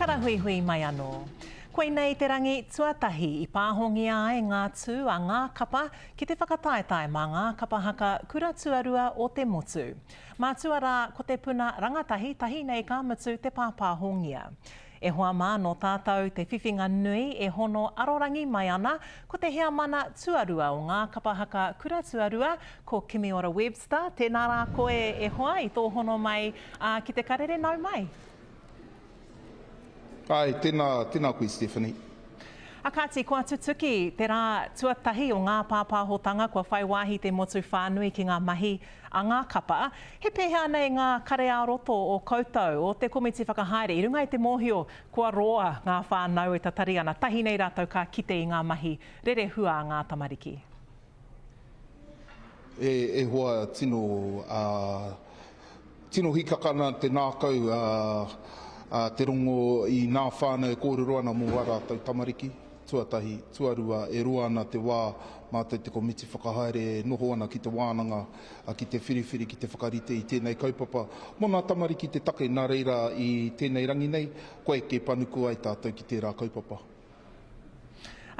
Karahui mai anō. Koe nei te rangi tuatahi I pāhongia ai ngā tū a ngā kapa ki te whakataetae mā ngā kapa haka kura tuarua o te motu. Mā tuara ko te puna rangatahi tahi nei ka mutu te pāpāhongia. E hoa mā no tātou te whiwhinga nui e hono arorangi mai ana ko te hea mana tuarua o ngā kapa haka kura tuarua ko Kimi Ora Webster. Tēnā rā koe e hoa I tō hono mai ki te karere nau mai. Ai, tēnā koe, Stephanie. Akati, kua tutuki, te rā tuatahi o ngā pāpāhotanga, kua whai wāhi te motu whānui ki ngā mahi a ngā kapa. He pēhea nei ngā karea roto o koutou o te komiti whakahaere. I runga I te mōhio, kua roa ngā whānau e tatari ana. Tahi nei rātou ka kite I ngā mahi rere hua a ngā tamariki. E hoa tino hikakana te nākau te rongo I ngā whānau kōrero ana mō wā rātou tamariki, tuatahi, tuarua, e roa ana te wā mātou te komiti whakahaere, noho ana ki te wānanga, ki te whiriwhiri, ki te whakarite I tēnei kaupapa. Mō ngā tamariki te take nā reira I tēnei rangi nei, koe ke panuku ai tātou ki tērā kaupapa.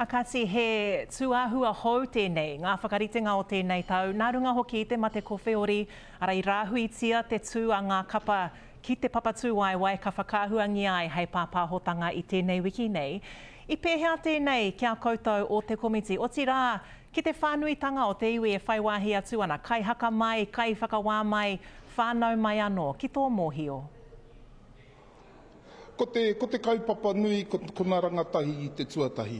Akati, he tuahua hou tēnei, ngā whakaritenga o tēnei tau, nā runga hoki I te mate kowheori, ara I rāhuitia te tū a ngā kapa ki te papatū waiwai ka whakāhuangi ai hei pāpāhotanga I tēnei wiki nei. I pēhea tēnei kia koutou o te komiti, o ti rā, ki te whānuitanga o te iwi e whai wāhi atu ana, kai haka mai, kai whakawā mai, whānau mai anō, ki tō mōhio? Ko te kaupapa nui, ko ngā rangatahi I te tuatahi.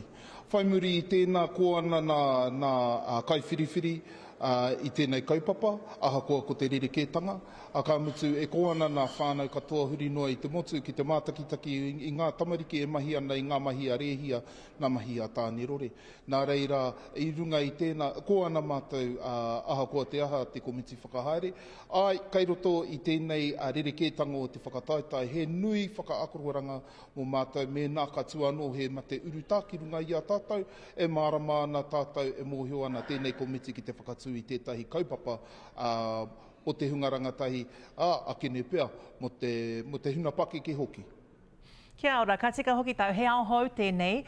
Whai muri I tēnā ko ana nā kaiwhiriwhiri I tēnei kaupapa, ahakoa ko te rerekētanga, a ka mutu e ko ana nā whānau katoa huri noa I te motu ki te mātakitaki I ngā tamariki e mahi ana I ngā mahi a rehia, ngā mahi a tāne rore. Nā reira, I runga I tēnā, ko ana mātou ahakoa te aha te komiti whakahaere, ai, kai roto I tēnei rerekētanga o te whakataetae, he nui whakaakoroaranga mō mātou me nā katu anō he ma te uru ki runga I a tātou, e mārama ana tātou e mōhio ana tēnei komiti ki te whakatu I tētahi kaupapa o te hunga rangatahi akene pea mo te huna pake ki hoki. Kia ora, ka tika hoki tau, he ao hou tēnei.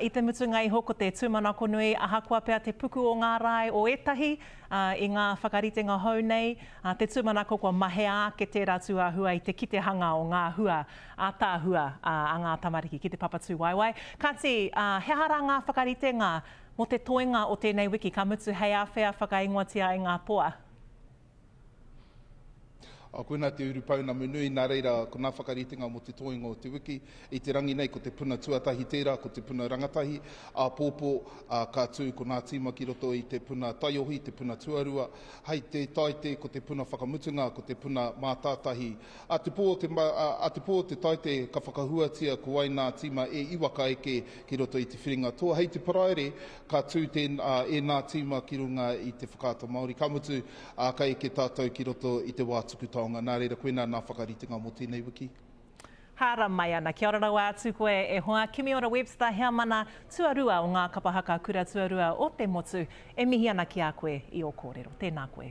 I te mutunga iho ko te tūmanako nui, ahakoa pea te puku o ngā rai o etahi I ngā whakaritenga hou nei. Te tūmanako kua mahea ke tērā tuahua I te kitehanga o ngā hua, tāhua a ngā tamariki ki te papatū waiwai. Kāti, he hara ngā whakaritenga mo te toenga o tēnei wiki, ka mutu hei awhea whakaingoatia I ngā poa? Koena te urupauna menui, nā reira, ko ngā whakaritenga mo te toenga o te wiki, I te rangi nei ko te puna tuatahi tērā, ko te puna rangatahi, pōpō, ka tū ko ngā tīma ki roto I te puna taiohi, te puna tuarua, hei te taite ko te puna whakamutunga, ko te puna mātātahi. A te pō te taite ka whakahuatia ko ai ngā tīma e iwaka eke ki roto I te whiringa toa. Hei te paraere, ka tū e ngā tīma ki runga I te whakaato Māori. Ka mutu ka eke tātou ki roto I te wā tuku nā reira koena nā whakaritenga mo tēnei wiki. Hara mai ana, kia ora rau atu koe e hoa. Kimi Ora Webster, hea mana tuarua o ngā kapahaka kura tuarua o te motu, e mihi ana ki a koe I o kōrero. Tēnā koe.